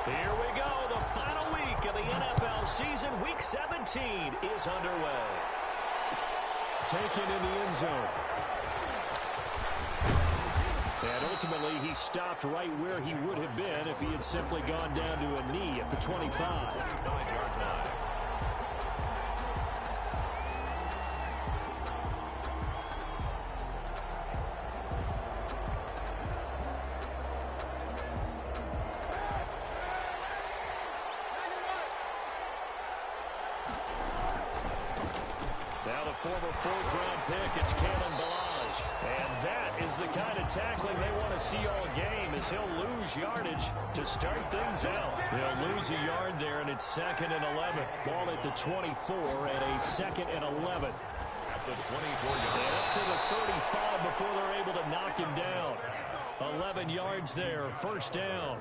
Here we go. The final week of the NFL season. Week 17 is underway. Taken in the end zone. And ultimately, he stopped right where he would have been if he had simply gone down to a knee at the 25. Now the former fourth-round pick, it's Kalen Balaj. And that is the kind of tackling they want to see all game, as he'll lose yardage to start things out. They'll lose a yard there, and it's 2nd and 11. Ball at the 24 and a 2nd and 11. At the 24-yard line. Up to the 35 before they're able to knock him down. 11 yards there, first down.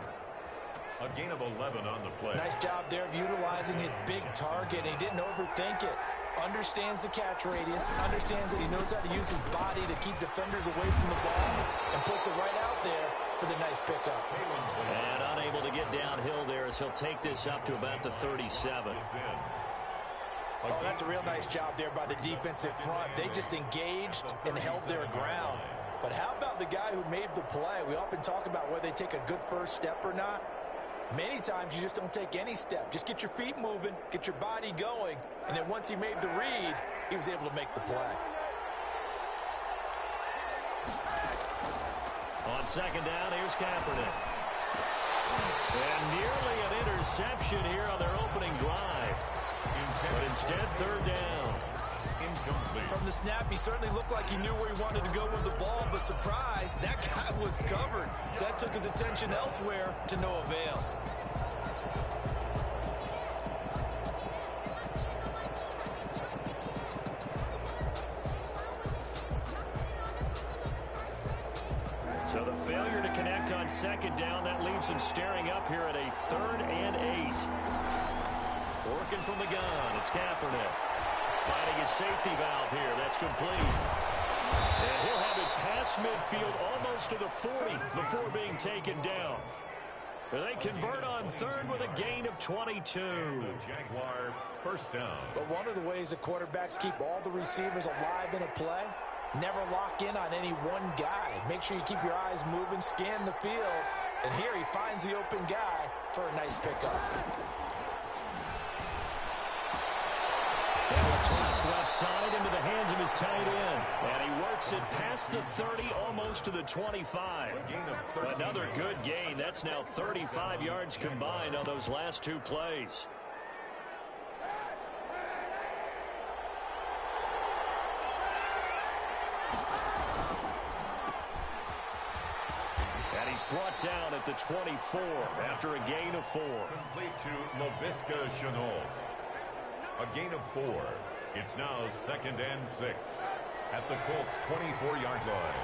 A gain of 11 on the play. Nice job there of utilizing his big target. He didn't overthink it. Understands the catch radius, understands that he knows how to use his body to keep defenders away from the ball, and puts it right out there for the nice pickup. And unable to get downhill there as he'll take this up to about the 37. Oh, that's a real nice job there by the defensive front. They just engaged and held their ground. But how about the guy who made the play? We often talk about whether they take a good first step or not. Many times you just don't take any step. Just get your feet moving, get your body going, and then once he made the read, he was able to make the play. On second down, here's Kaepernick. And nearly an interception here on their opening drive. But instead, third down. Incomplete. From the snap, he certainly looked like he knew where he wanted to go with the ball, but surprise, that guy was covered. So that took his attention elsewhere to no avail. So the failure to connect on second down, that leaves him staring up here at a 3rd and 8. Working from the gun, it's Kaepernick. Finding his safety valve here, that's complete. And he'll have it past midfield almost to the 40 before being taken down. They convert on third with a gain of 22. The Jaguar first down. But one of the ways the quarterbacks keep all the receivers alive in a play, never lock in on any one guy. Make sure you keep your eyes moving, scan the field. And here he finds the open guy for a nice pickup. Toss left side into the hands of his tight end. And he works it past the 30, almost to the 25. Another good gain. That's now 35 yards combined on those last two plays. And he's brought down at the 24 after a gain of 4. Complete to Laviska Shenault. A gain of 4. It's now 2nd and 6 at the Colts' 24-yard line.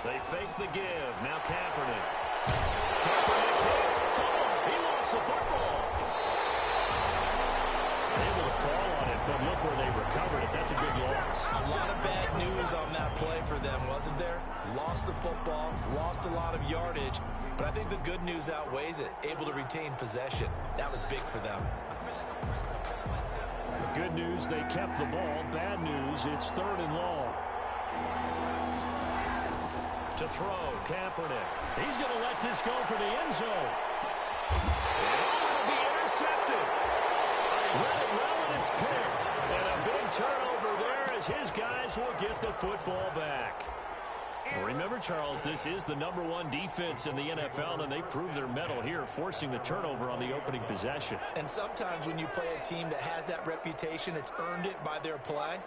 They fake the give. Now Kaepernick. Kaepernick hit. Fumble. He lost the football. Able to fall on it, but look where they recovered it. That's a big loss. A lot of bad news on that play for them, wasn't there? Lost the football, lost a lot of yardage, but I think the good news outweighs it. Able to retain possession. That was big for them. Good news, they kept the ball. Bad news, it's 3rd and long. To throw, Kaepernick. He's going to let this go for the end zone. And it will be intercepted. Read it well, and it's picked. And a big turnover there as his guys will get the football back. Remember, Charles, this is the #1 defense in the NFL, and they prove their mettle here, forcing the turnover on the opening possession. And sometimes when you play a team that has that reputation, it's earned it by their play.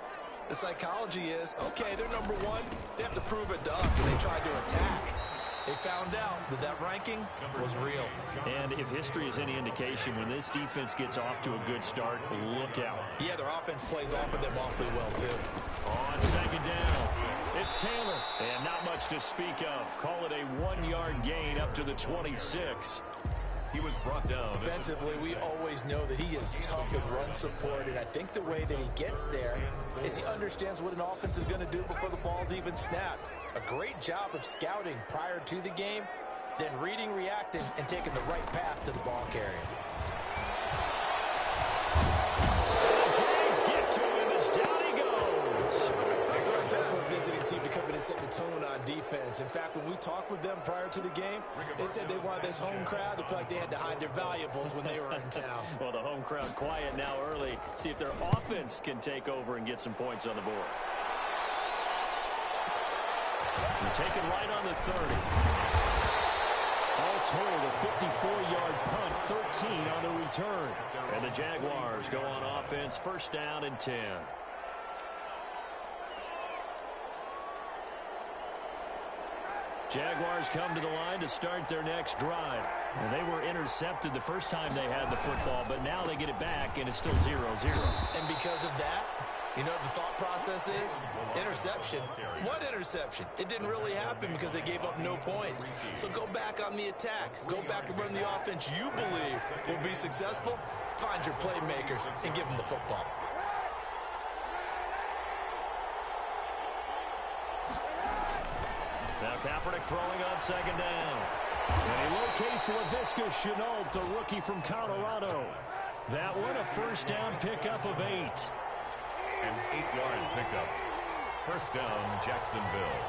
The psychology is, okay, they're #1. They have to prove it to us, and they tried to attack. They found out that that ranking was real. And if history is any indication, when this defense gets off to a good start, look out. Yeah, their offense plays off of them awfully well, too. On second down, it's Taylor. And not much to speak of. Call it a 1-yard gain up to the 26. He was brought down. Defensively, we always know that he is tough in run support, and I think the way that he gets there is he understands what an offense is going to do before the ball's even snapped. A great job of scouting prior to the game, then reading, reacting, and taking the right path to the ball carrier. Jags get to him as down he goes. That's for a visiting team to come in and set the tone on defense. In fact, when we talked with them prior to the game, they said they wanted this home crowd to feel like they had to hide their valuables when they were in town. Well, the home crowd quiet now early. See if their offense can take over and get some points on the board. They're taken right on the 30. All told, a 54-yard punt, 13 on the return. And the Jaguars go on offense, first down and 10. Jaguars come to the line to start their next drive. And they were intercepted the first time they had the football, but now they get it back, and it's still 0-0. And because of that, you know what the thought process is? Interception. What interception? It didn't really happen because they gave up no points. So go back on the attack. Go back and run the offense you believe will be successful. Find your playmakers and give them the football. Now Kaepernick throwing on second down. And he locates LaVisca Chenault, the rookie from Colorado. That one a first down pickup of 8. An 8-yard pickup. First down, Jacksonville.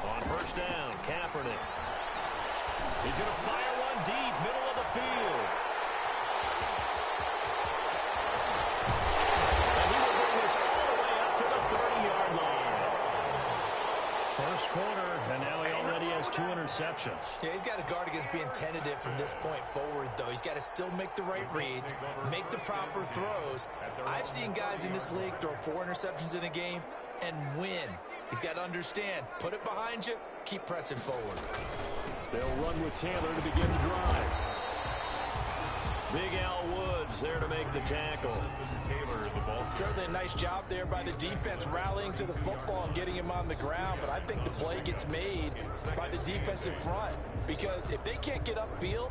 On first down, Kaepernick. He's going to fire one deep, middle of the field. And he will bring this all the way up to the 30-yard line. First quarter, and now he already has 2 interceptions. Yeah, he's got to guard against being tentative from this point forward, though. He's got to still make the right reads, make the proper throws. I've seen guys in this league throw 4 interceptions in a game and win. He's got to understand, put it behind you, keep pressing forward. They'll run with Taylor to begin the drive. Big Al Woods there to make the tackle. Taylor, the ball. Certainly a nice job there by the defense rallying to the football and getting him on the ground, but I think the play gets made by the defensive front because if they can't get upfield,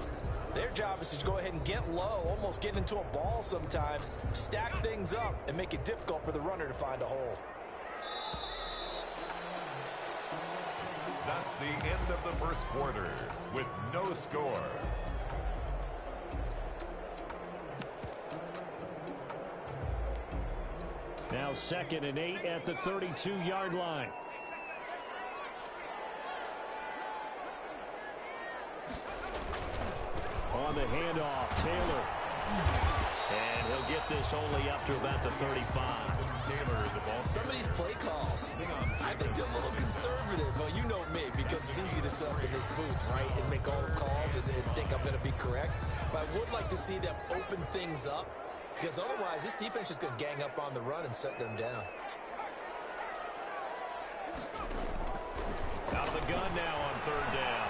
their job is to go ahead and get low, almost get into a ball sometimes, stack things up, and make it difficult for the runner to find a hole. That's the end of the first quarter with no score. Now 2nd and 8 at the 32-yard line. On the handoff, Taylor. And he'll get this only up to about the 35. Taylor, the ball. Some of these play calls, I think they're a little conservative, but you know me, because it's easy to sit up in this booth, right, and make all the calls and think I'm going to be correct. But I would like to see them open things up, because otherwise this defense is going to gang up on the run and shut them down. Out of the gun now on 3rd down.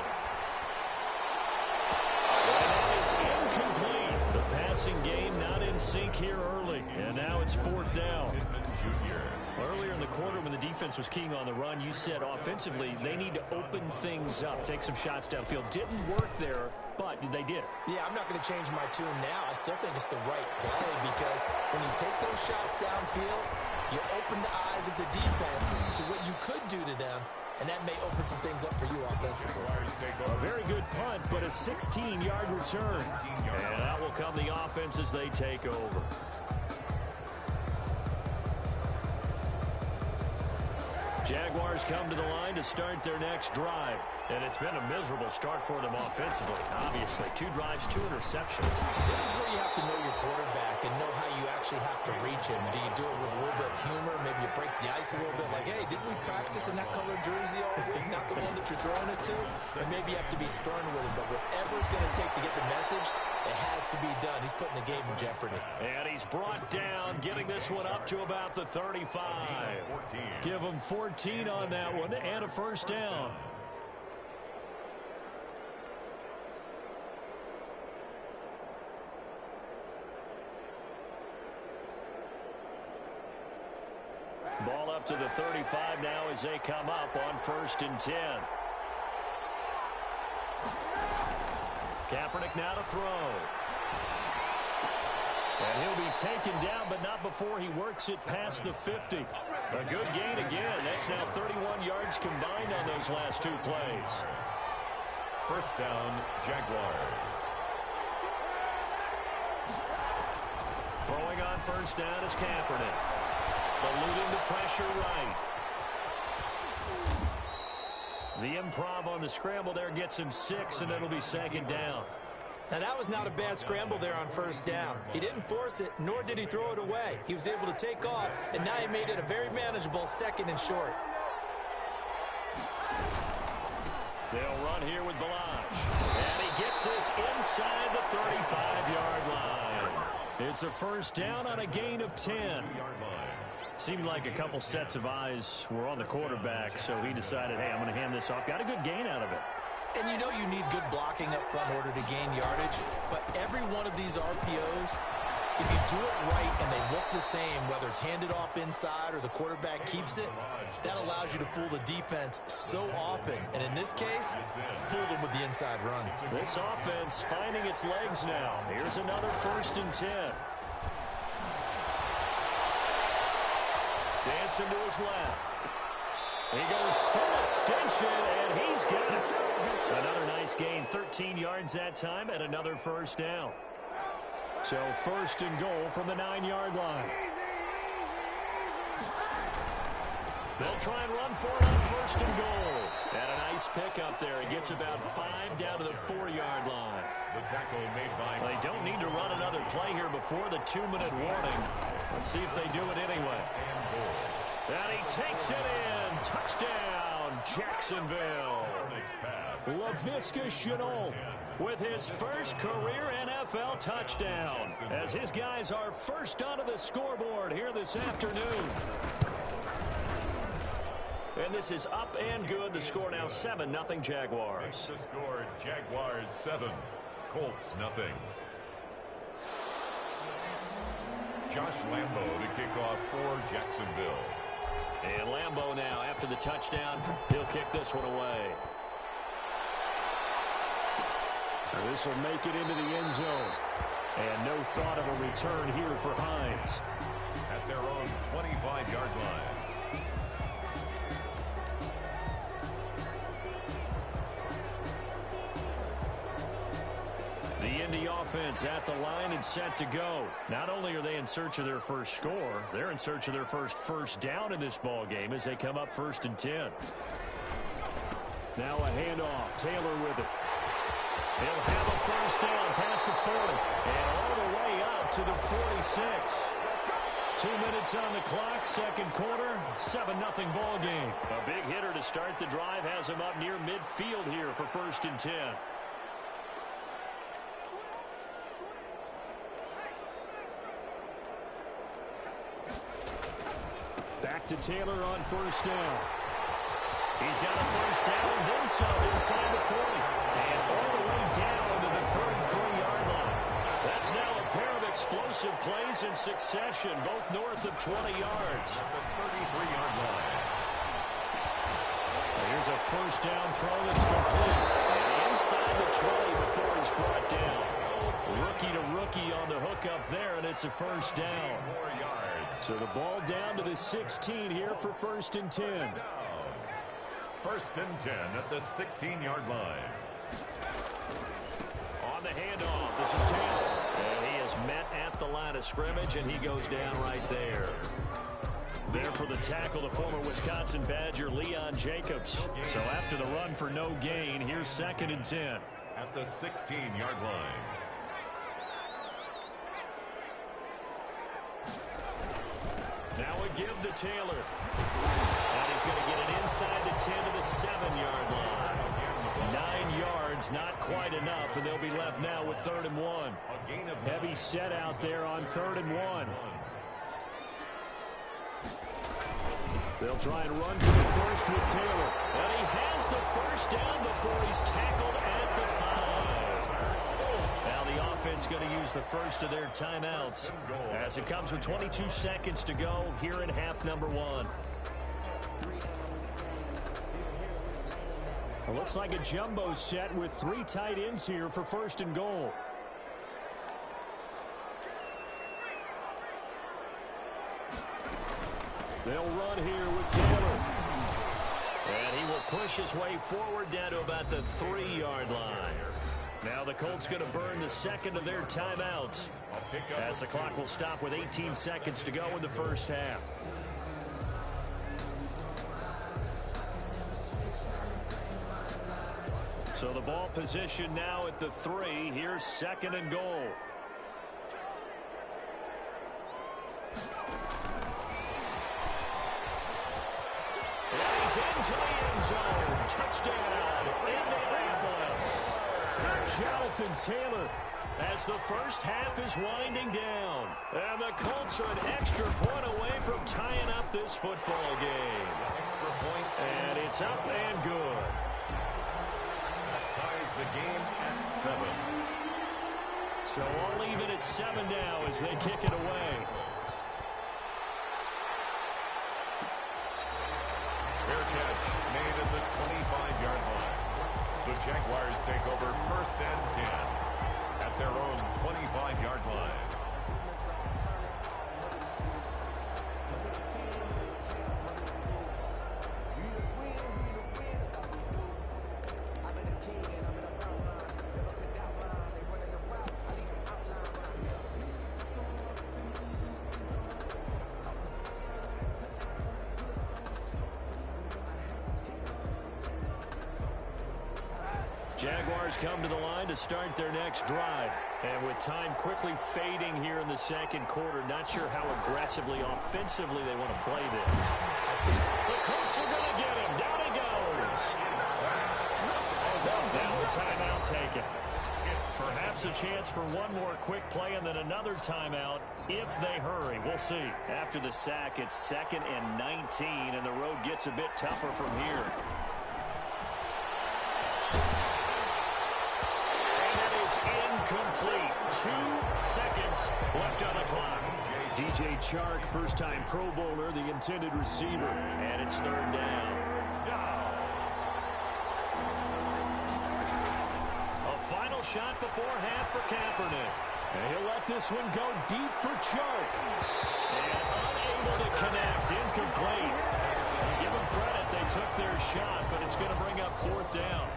And that is incomplete. The passing game not in sync here early. And now it's 4th down. Earlier in the quarter when the defense was keying on the run, you said offensively they need to open things up, take some shots downfield. Didn't work there, but they did. Yeah, I'm not going to change my tune now. I still think it's the right play because when you take those shots downfield, you open the eyes of the defense to what you could do to them, and that may open some things up for you offensively. A very good punt, but a 16-yard return. And that will come the offense as they take over. Jaguars come to the line to start their next drive. And it's been a miserable start for them offensively. Obviously, 2 drives, 2 interceptions. This is where you have to know your quarterback and know how you actually have to reach him. Do you do it with a little bit of humor? Maybe you break the ice a little bit like, hey, didn't we practice in that color jersey all week? Not the one that you're throwing it to? And maybe you have to be stern with him. But whatever it's going to take to get the message, it has to be done. He's putting the game in jeopardy. And he's brought down, getting this one up to about the 35. Give him 14 on that one and a first down. Ball up to the 35 now as they come up on 1st and 10. Kaepernick now to throw. And he'll be taken down, but not before he works it past the 50. A good gain again. That's now 31 yards combined on those last two plays. First down, Jaguars. Throwing on first down is Kaepernick. Eluding the pressure right. The improv on the scramble there gets him 6, and it'll be second down. Now, that was not a bad scramble there on first down. He didn't force it, nor did he throw it away. He was able to take off, and now he made it a very manageable second and short. They'll run here with Balaj. And he gets this inside the 35-yard line. It's a first down on a gain of 10. Seemed like a couple sets of eyes were on the quarterback, so he decided, hey, I'm going to hand this off. Got a good gain out of it. And you know you need good blocking up front in order to gain yardage, but every one of these RPOs, if you do it right and they look the same, whether it's handed off inside or the quarterback keeps it, that allows you to fool the defense so often. And in this case, fooled them with the inside run. This offense finding its legs now. Here's another first and 10. Dancing to his left. He goes full extension, and he's got it. Another nice gain, 13 yards that time, and another first down. So first and goal from the 9-yard line. They'll try and run for it on first and goal. And a nice pickup there. He gets about 5 down to the 4-yard line. The tackle made by... They don't need to run another play here before the 2-minute warning. Let's see if they do it anyway. And he takes it in. Touchdown, Jacksonville. Laviska Shenault with his first career NFL touchdown, as his guys are first onto the scoreboard here this afternoon. And this is up and good. The score now 7-0 Jaguars. The score, Jaguars 7, Colts nothing. Josh Lambo to kick off for Jacksonville. And Lambo now, after the touchdown, he'll kick this one away. This will make it into the end zone. And no thought of a return here for Hines. At their own 25-yard line. The Indy offense at the line and set to go. Not only are they in search of their first score, they're in search of their first down in this ball game as they come up 1st and 10. Now a handoff. Taylor with it. He'll have a first down past the 40 and all the way out to the 46. 2 minutes on the clock, second quarter, 7-0 ball game. A big hitter to start the drive has him up near midfield here for 1st and 10. Back to Taylor on first down. He's got a first down and then some inside the 40. And all the way down to the 33-yard line. That's now a pair of explosive plays in succession, both north of 20 yards. At the 33-yard line. Here's a first down throw that's complete. And inside the 20 before he's brought down. Rookie to rookie on the hook up there, and it's a first down. 4 yards. So the ball down to the 16 here for 1st and 10. 1st and 10 at the 16-yard line. On the handoff, this is Taylor. And he is met at the line of scrimmage, and he goes down right there. There for the tackle, the former Wisconsin Badger, Leon Jacobs. So after the run for no gain, here's 2nd and 10. At the 16-yard line. Now a give to Taylor. And he's going to get it inside the 10 to the 7-yard line. 9 yards, not quite enough, and they'll be left now with 3rd and 1. Heavy set out there on 3rd and 1. They'll try and run for the first with Taylor. And he has the first down before he's tackled at the 5. Now the offense going to use the first of their timeouts as it comes with 22 seconds to go here in half number 1. It looks like a jumbo set with 3 tight ends here for 1st and goal. They'll run here with Taylor. And he will push his way forward down to about the 3-yard line. Now the Colts going to burn the second of their timeouts, as the clock will stop with 18 seconds to go in the first half. So the ball position now at the 3. Here's second and goal. And he's into the end zone. Touchdown, Indianapolis. Jonathan Taylor, as the first half is winding down. And the Colts are an extra point away from tying up this football game. Extra point. And it's up and good. Ties the game at 7. So all even at 7 now as they kick it away. Fair catch made at the 25-yard line. The Jaguars take over first and 10 at their own 25-yard line. Jaguars come to the line to start their next drive. And with time quickly fading here in the second quarter, not sure how aggressively, offensively they want to play this. The Colts are going to get him. Down he goes. Now a timeout taken. Perhaps a chance for one more quick play and then another timeout if they hurry. We'll see. After the sack, it's 2nd and 19, and the road gets a bit tougher from here. Incomplete. 2 seconds left on the clock. DJ Chark, first-time Pro Bowler, the intended receiver. And it's 3rd down. A final shot before half for Kaepernick. And he'll let this one go deep for Chark. And unable to connect. Incomplete. Give them credit. They took their shot, but it's going to bring up 4th down.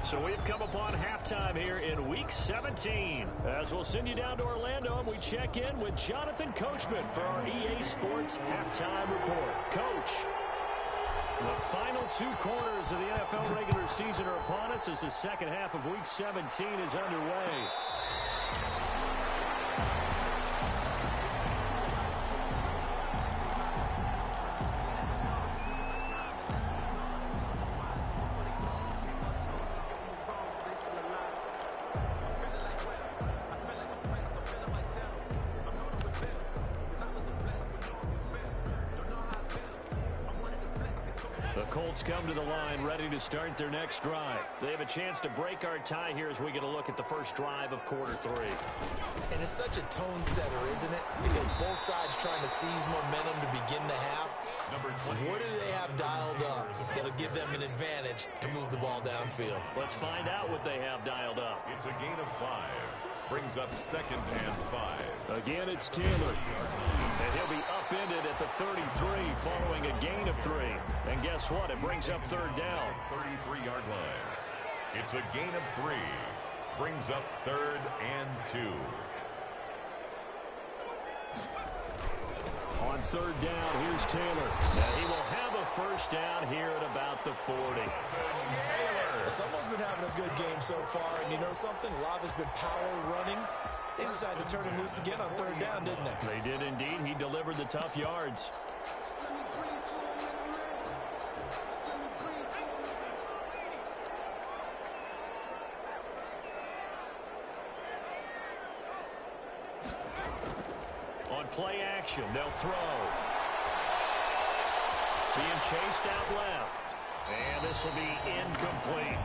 So we've come upon halftime here in Week 17. As we'll send you down to Orlando, and we check in with Jonathan Coachman for our EA Sports Halftime Report. Coach, the final 2 quarters of the NFL regular season are upon us as the second half of Week 17 is underway. Colts come to the line ready to start their next drive. They have a chance to break our tie here as we get a look at the first drive of quarter 3. And it's such a tone setter, isn't it? Because both sides trying to seize momentum to begin the half. What do they have dialed up that'll give them an advantage to move the ball downfield? Let's find out what they have dialed up. It's a gain of 5. Brings up 2nd and 5. Again, it's Taylor. And he'll be upended at the 33 following a gain of 3. And guess what? It brings up 3rd down. 33-yard line. It's a gain of 3. Brings up 3rd and 2. On 3rd down, here's Taylor. And he will have a first down here at about the 40. Someone's been having a good game so far, and you know something? A lot has been power running. They decided to turn him loose again on 3rd down, didn't they? They did indeed. He delivered the tough yards. On play action, they'll throw. Being chased out left. And this will be incomplete.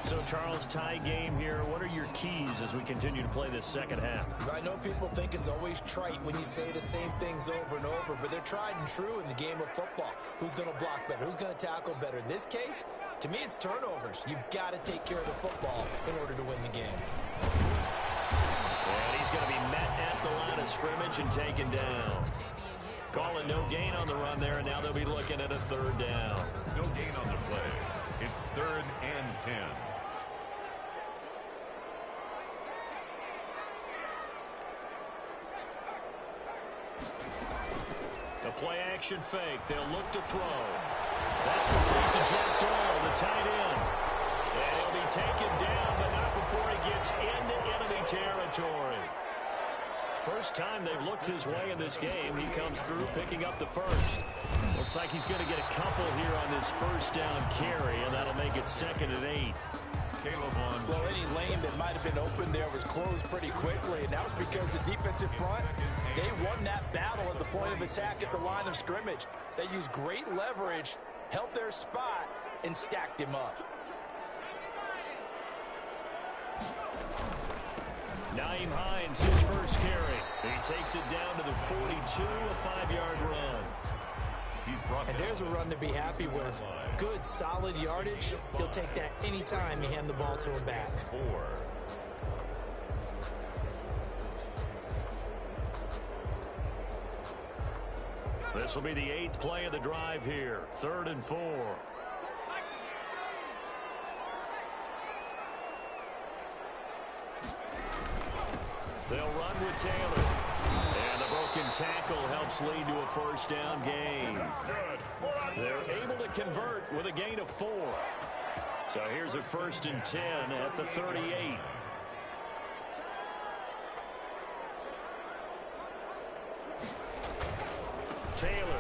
So, Charles, tie game here. What are your keys as we continue to play this second half? I know people think it's always trite when you say the same things over and over, but they're tried and true in the game of football. Who's going to block better? Who's going to tackle better? In this case, to me, it's turnovers. You've got to take care of the football in order to win the game. And he's going to be met at the line of scrimmage and taken down. Call it no gain on the run there, and now they'll be looking at a third down. No gain on the play. It's 3rd and 10. The play action fake. They'll look to throw. That's complete to Jack Doyle, the tight end. And he'll be taken down, but not before he gets into enemy territory. First time they've looked his way in this game. He comes through picking up the first. Looks like he's going to get a couple here on this first down carry, and that'll make it 2nd and 8. Well, any lane that might have been open there was closed pretty quickly, and that was because the defensive front, they won that battle at the point of attack at the line of scrimmage. They used great leverage, held their spot, and stacked him up. Naeem Hines, his first carry. He takes it down to the 42, a 5-yard run. And there's a run to be happy with. Good, solid yardage. He'll take that anytime you hand the ball to him back. 4. This will be the 8th play of the drive here. 3rd and 4. They'll run with Taylor. And the broken tackle helps lead to a first down gain. They're able to convert with a gain of 4. So here's a 1st and 10 at the 38. Taylor.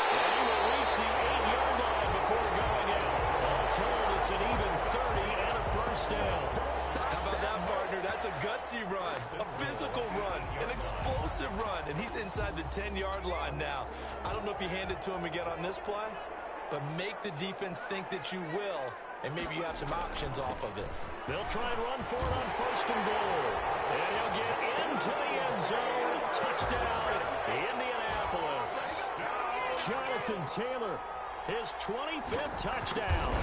And he will reach the 8-yard line before going out. All told, it's an even 30 and a first down. How about that, partner? That's a gutsy run, a physical run, an explosive run, and he's inside the 10-yard line now. I don't know if you hand it to him again on this play, but make the defense think that you will, and maybe you have some options off of it. They'll try and run for it on 1st and goal. And he'll get into the end zone. Touchdown, Indianapolis. Jonathan Taylor, his 25th touchdown,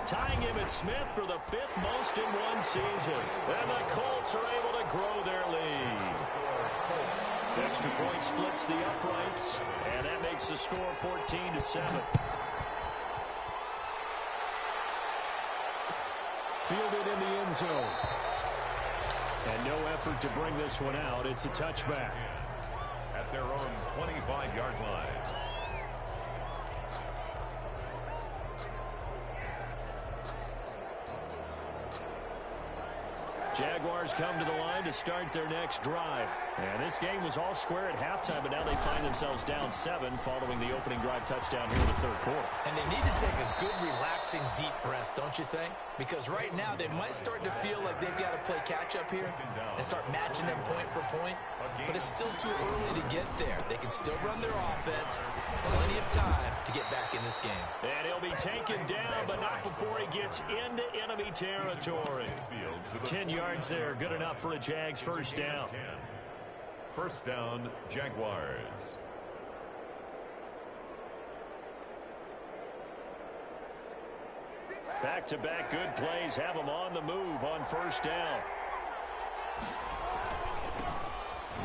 tying him at Smith for the 5th most in one season. And the Colts are able to grow their lead. Extra point splits the uprights, and that makes the score 14-7. Fielded in the end zone. And no effort to bring this one out. It's a touchback. At their own 25-yard line. Jaguars come to the line to start their next drive. And this game was all square at halftime, but now they find themselves down 7 following the opening drive touchdown here in the 3rd quarter. And they need to take a good, relaxing, deep breath, don't you think? Because right now they might start to feel like they've got to play catch-up here and start matching them point for point. But it's still too early to get there. They can still run their offense. Plenty of time to get back in this game. And he'll be taken down, but not before he gets into enemy territory. 10 yards there, good enough for a Jags first down. First down, Jaguars. Back-to-back good plays have them on the move on first down.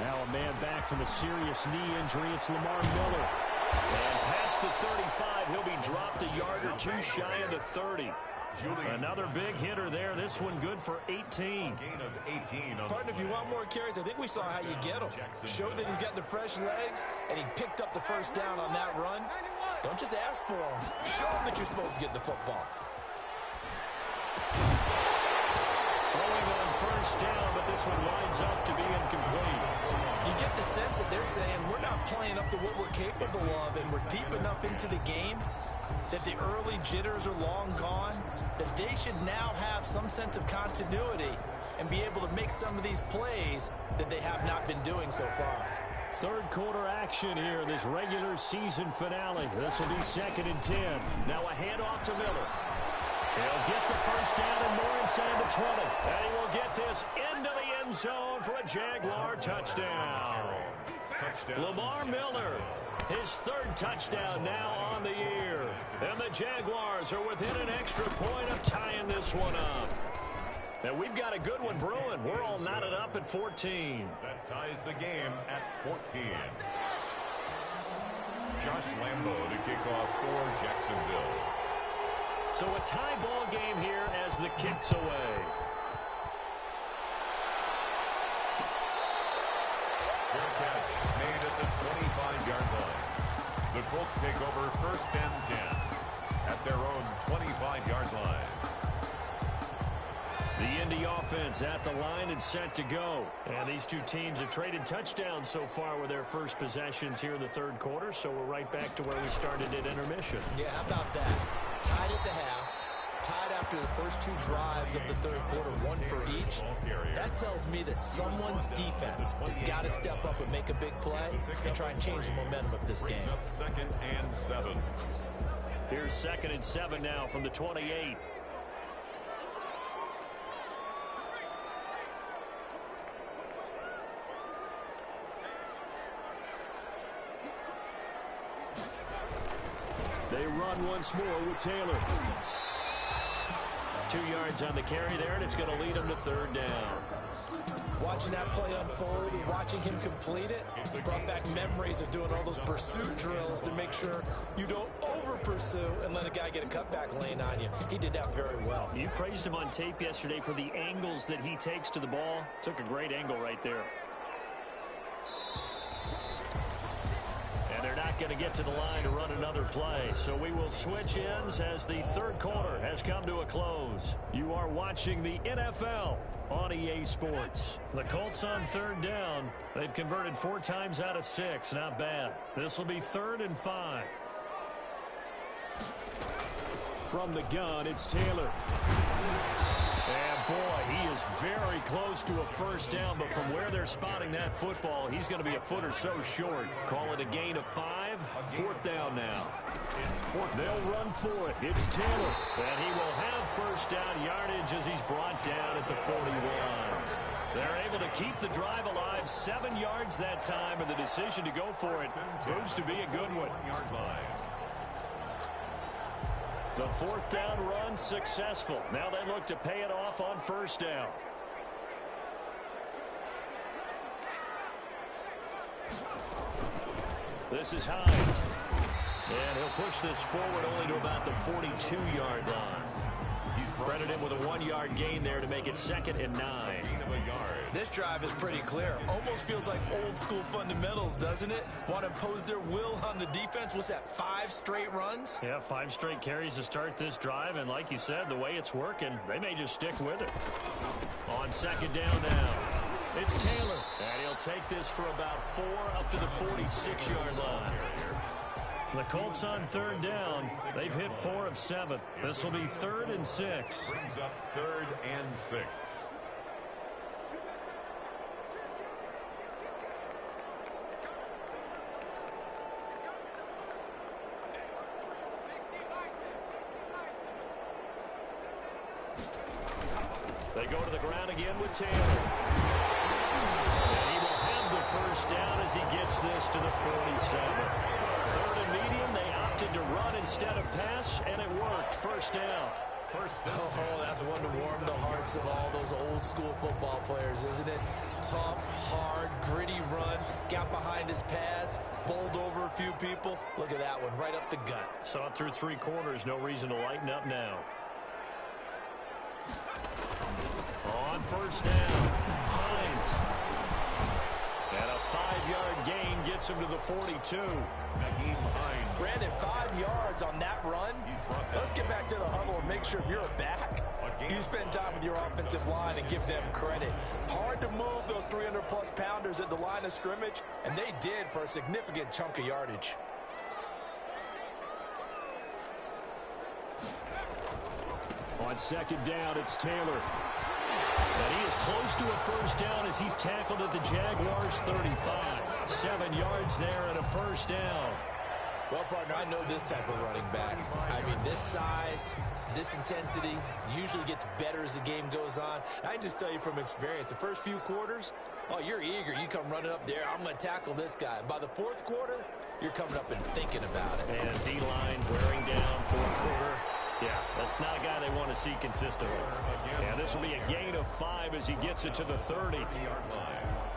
Now a man back from a serious knee injury. It's Lamar Miller. And past the 35, he'll be dropped a yard or two shy of the 30. Another big hitter there. This one good for 18. Partner, if you want more carries, I think we saw how you get them. Showed that he's got the fresh legs, and he picked up the first down on that run. Don't just ask for them. Show them that you're supposed to get the football. Throwing on first down, but this one winds up to be incomplete. You get the sense that they're saying we're not playing up to what we're capable of, and we're deep enough into the game that the early jitters are long gone, that they should now have some sense of continuity and be able to make some of these plays that they have not been doing so far. 3rd quarter action here in this regular season finale. This will be 2nd and 10. Now a handoff to Miller. He'll get the first down and more inside the 20. And he will get this into the end zone for a Jaguar touchdown. Lamar Miller, his 3rd touchdown now on the year. And the Jaguars are within an extra point of tying this one up. And we've got a good one brewing. We're all knotted up at 14. That ties the game at 14. Josh Lambo to kick off for Jacksonville. So a tie ball game here as the kick's away. Fair catch made at the 25-yard line. The Colts take over 1st and 10 at their own 25-yard line. The Indy offense at the line and set to go. And these two teams have traded touchdowns so far with their first possessions here in the third quarter. So we're right back to where we started at intermission. Yeah, how about that? Tied at the half. Tied after the first two drives of the third quarter, one for each. That tells me that someone's defense has got to step up and make a big play and try and change the momentum of this game. 2nd and 7. Here's 2nd and 7 now from the 28. They run once more with Taylor. 2 yards on the carry there, and it's going to lead them to 3rd down. Watching that play unfold and watching him complete it brought back memories of doing all those pursuit drills to make sure you don't over-pursue and let a guy get a cutback lane on you. He did that very well. You praised him on tape yesterday for the angles that he takes to the ball. Took a great angle right there. They're not going to get to the line to run another play. So we will switch ends as the third quarter has come to a close. You are watching the NFL on EA Sports. The Colts on 3rd down. They've converted 4 times out of 6. Not bad. This will be 3rd and 5. From the gun, it's Taylor. And boy, he is very close to a 1st down, but from where they're spotting that football, he's going to be a foot or so short. Call it a gain of 5. 4th down now. They'll run for it. It's Taylor. And he will have 1st down yardage as he's brought down at the 41. They're able to keep the drive alive. 7 yards that time, and the decision to go for it proves to be a good one. The 4th down run successful. Now they look to pay it off on 1st down. This is Hines. And he'll push this forward only to about the 42-yard line. Credit him with a 1-yard gain there to make it 2nd and 9. This drive is pretty clear. Almost feels like old school fundamentals, doesn't it? Want to impose their will on the defense. What's that, 5 straight runs? Yeah, 5 straight carries to start this drive. And like you said, the way it's working, they may just stick with it. On 2nd down now, it's Taylor. And he'll take this for about 4 up to the 46-yard line. The Colts on 3rd down. They've hit 4 of 7. This will be 3rd and 6. Brings up 3rd and 6. They go to the ground again with Taylor. And he will have the 1st down as he gets this to the 47. 3rd and medium, they opted to run instead of pass, and it worked. 1st down. Oh, that's one to warm the hearts of all those old school football players, isn't it? Tough, hard, gritty run, got behind his pads, bowled over a few people. Look at that one, right up the gut. Saw it through 3 quarters, no reason to lighten up now. On 1st down, Hines. And a 5-yard gain gets him to the 42. Brandon, 5 yards on that run. Let's get back to the huddle and make sure if you're a back, you spend time with your offensive line and give them credit. Hard to move those 300-plus pounders at the line of scrimmage, and they did for a significant chunk of yardage. On 2nd down, it's Taylor. And he is close to a 1st down as he's tackled at the Jaguars' 35. 7 yards there and a 1st down. Well, partner, I know this type of running back. I mean, this size, this intensity usually gets better as the game goes on. I just tell you from experience, the first few quarters, oh, you're eager. You come running up there, I'm going to tackle this guy. By the 4th quarter, you're coming up and thinking about it. And D-line wearing down 4th quarter. Yeah, that's not a guy they want to see consistently. And this will be a gain of 5 as he gets it to the 30.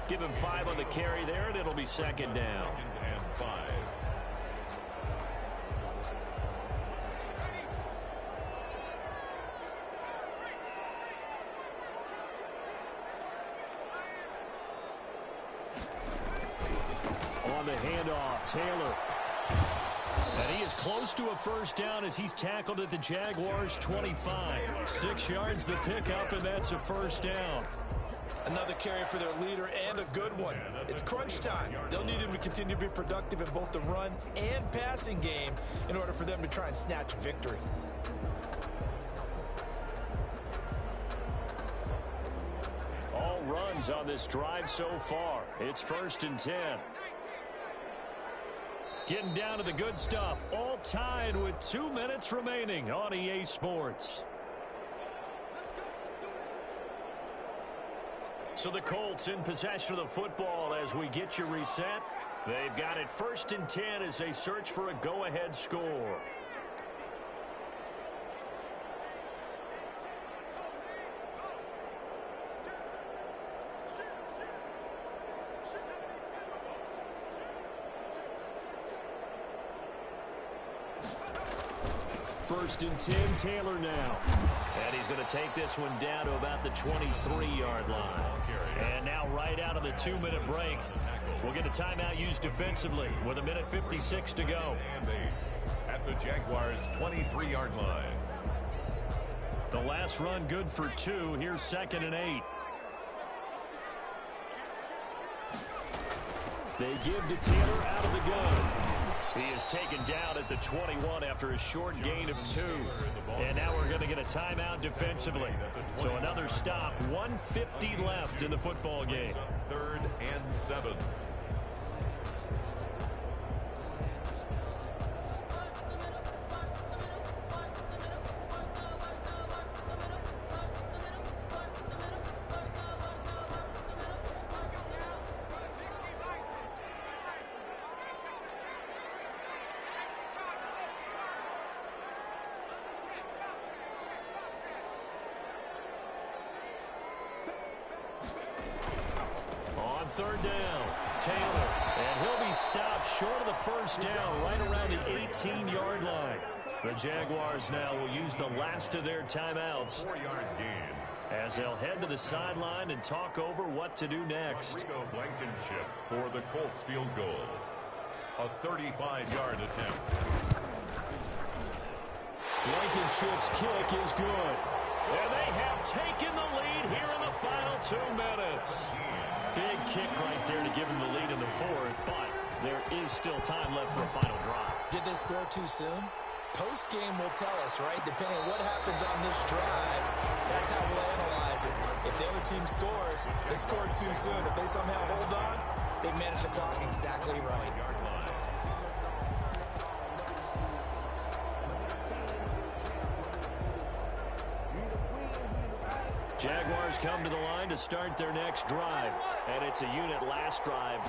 Give him 5 on the carry there, and it'll be second down. Second and 5. On the handoff, Taylor. And he is close to a first down as he's tackled at the Jaguars' 25. 6 yards the pickup, and that's a first down. Another carry for their leader, and a good one. It's crunch time. They'll need him to continue to be productive in both the run and passing game in order for them to try and snatch victory. All runs on this drive so far. It's 1st and 10. Getting down to the good stuff. All tied with 2 minutes remaining on EA Sports. So the Colts in possession of the football as we get you reset. They've got it 1st and 10 as they search for a go-ahead score. First and 10, Taylor now. And he's going to take this one down to about the 23-yard line. And now right out of the 2-minute break, we'll get a timeout used defensively with 1:56 to go. At the Jaguars' 23-yard line. The last run good for 2. Here's 2nd and 8. They give to Taylor out of the gun. He is taken down at the 21 after a short gain of 2. And now we're going to get a timeout defensively. So another stop, 1:50 left in the football game. 3rd and 7. On 3rd down, Taylor. And he'll be stopped short of the first down right around the 18-yard line. The Jaguars now will use the last of their timeouts 4-yard gain. as they'll head to the sideline and talk over what to do next. Rico Blankenship for the Colts field goal. A 35-yard attempt. Blankenship's kick is good. And they have taken the lead here in the final 2 minutes. Big kick right there to give them the lead in the 4th, but there is still time left for a final drive. Did they score too soon? Post-game will tell us, right? Depending on what happens on this drive, that's how we'll analyze it. If the other team scores, they scored too soon. If they somehow hold on, they manage the clock exactly right. Jaguars come to the line to start their next drive. And it's a unit last drive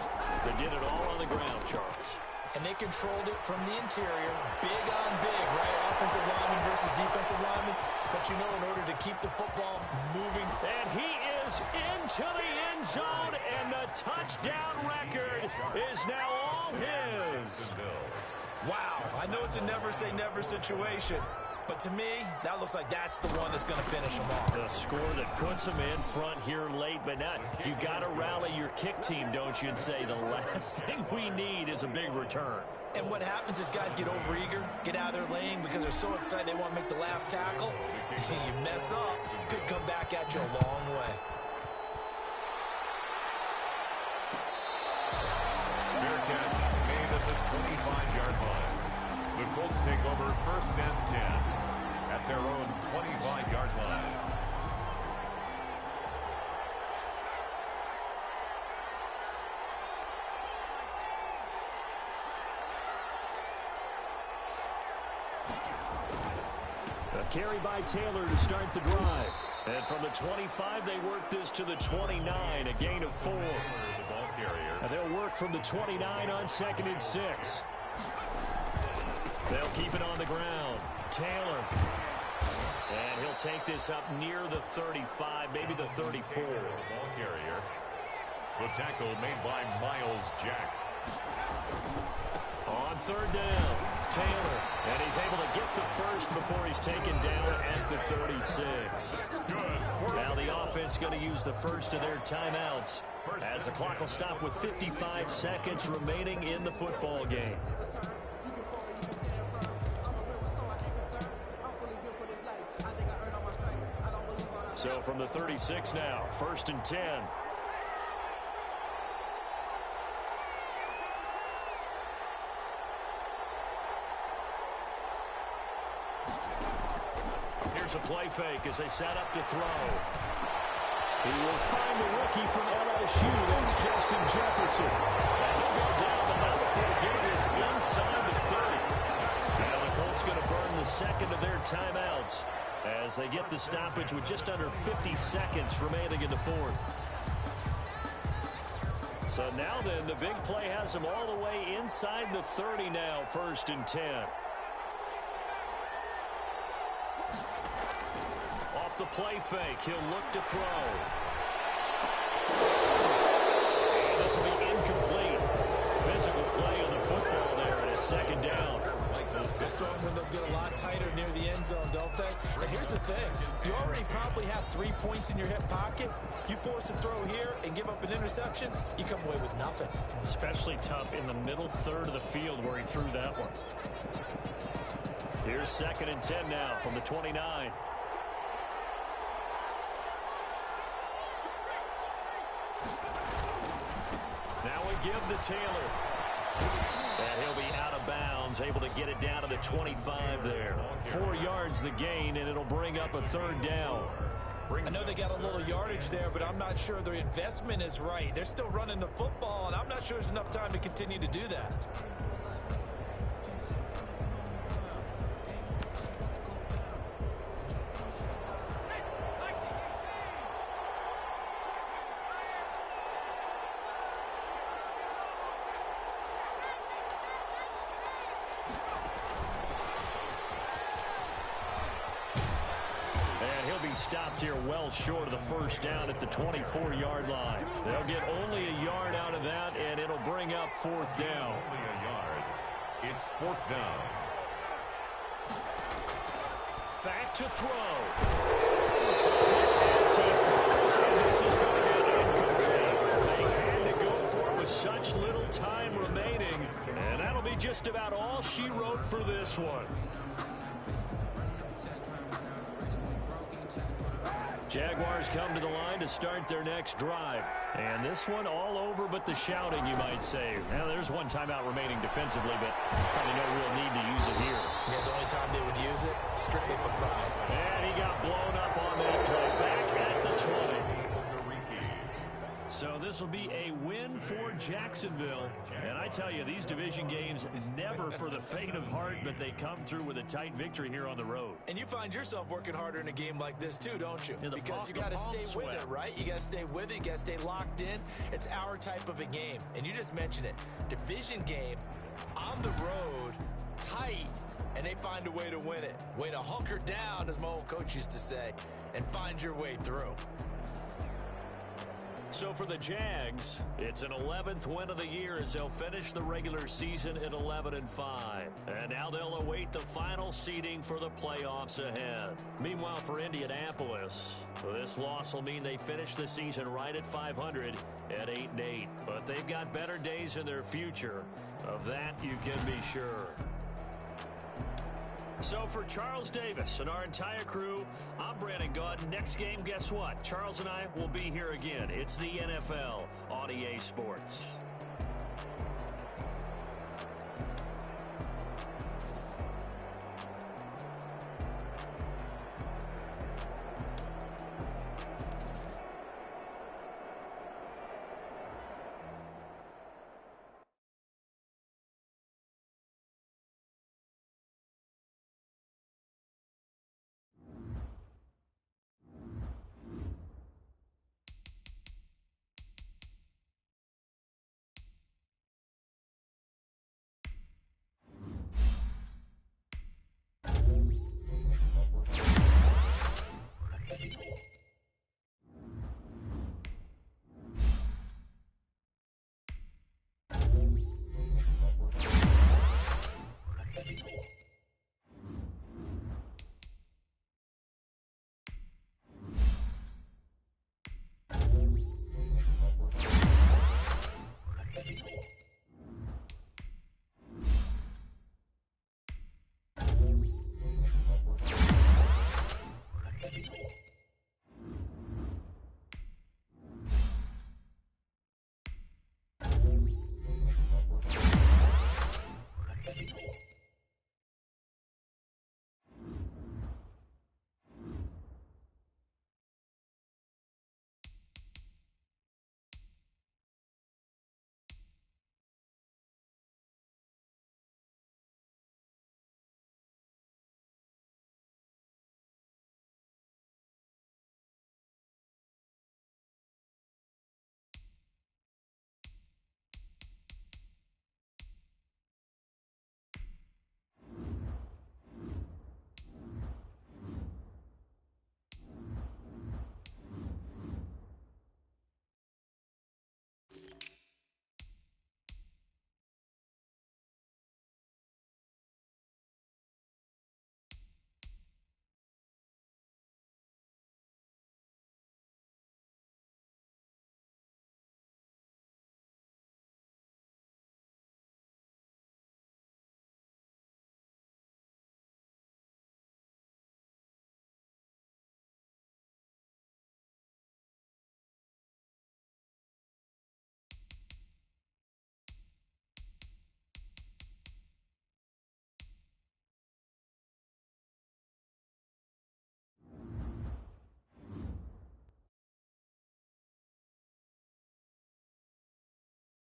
that did it all on the ground, Charles. And they controlled it from the interior, big on big, right? Offensive lineman versus defensive lineman. But you know, in order to keep the football moving. And he is into the end zone, and the touchdown record is now all his. Wow, I know it's a never-say-never situation. But to me, that looks like that's the one that's going to finish them off. The score that puts them in front here late, but not. You got to rally your kick team, don't you, and say the last thing we need is a big return. And what happens is guys get overeager, get out of their lane because they're so excited they want to make the last tackle. You mess up, could come back at you a long way. Fair catch made at the 25-yard line. The Colts take over 1st and 10 at their own 25-yard line. A carry by Taylor to start the drive. And from the 25, they work this to the 29, a gain of 4. And they'll work from the 29 on 2nd and 6. They'll keep it on the ground. Taylor take this up near the 35, maybe the 34. Ball carrier. The tackle made by Miles Jack. On third down, Taylor, and he's able to get the first before he's taken down at the 36. Now the offense going to use the first of their timeouts as the clock will stop with 55 seconds remaining in the football game. So from the 36 now, 1st and 10. Here's a play fake as they set up to throw. He will find the rookie from LSU. That's Justin Jefferson. And he'll go down the mouth for getting this inside the 30. Now the Colts going to burn the second of their timeouts as they get the stoppage with just under 50 seconds remaining in the fourth. So now then, the big play has them all the way inside the 30 now, 1st and 10. Off the play fake, he'll look to throw. And this will be incomplete. Physical play on the football there, and it's 2nd down. This throwing windows get a lot tighter near the end zone, don't they? And here's the thing. You already probably have 3 points in your hip pocket. You force a throw here and give up an interception, you come away with nothing. Especially tough in the middle third of the field where he threw that one. Here's 2nd and 10 now from the 29. Now we give to Taylor. And he'll be out of bounds, able to get it down to the 25 there. 4 yards the gain, and it'll bring up a 3rd down. I know they got a little yardage there, but I'm not sure their investment is right. They're still running the football, and I'm not sure there's enough time to continue to do that. Stopped here well short of the 1st down at the 24-yard line. They'll get only a yard out of that, and it'll bring up 4th down. Only a yard. It's 4th down. Back to throw. As he throws, and this is going to be incomplete. They had to go for it with such little time remaining, and that'll be just about all she wrote for this one. Jaguars come to the line to start their next drive. And this one all over but the shouting, you might say. Now, there's one timeout remaining defensively, but probably no real need to use it here. Yeah, the only time they would use it, strictly for pride. And he got blown up on that play. Back at the 20. So this will be a win for Jacksonville. And I tell you, these division games never for the faint of heart, but they come through with a tight victory here on the road. And you find yourself working harder in a game like this too, don't you? Because you got to stay with it, right? You got to stay with it. You got to stay locked in. It's our type of a game. And you just mentioned it. Division game, on the road, tight, and they find a way to win it. Way to hunker down, as my old coach used to say, and find your way through. So for the Jags, it's an 11th win of the year as they'll finish the regular season at 11-5. And now they'll await the final seeding for the playoffs ahead. Meanwhile, for Indianapolis, this loss will mean they finish the season right at 500 at 8-8. But they've got better days in their future. Of that, you can be sure. So for Charles Davis and our entire crew, I'm Brandon Gaudin. Next game, guess what? Charles and I will be here again. It's the NFL on EA Sports.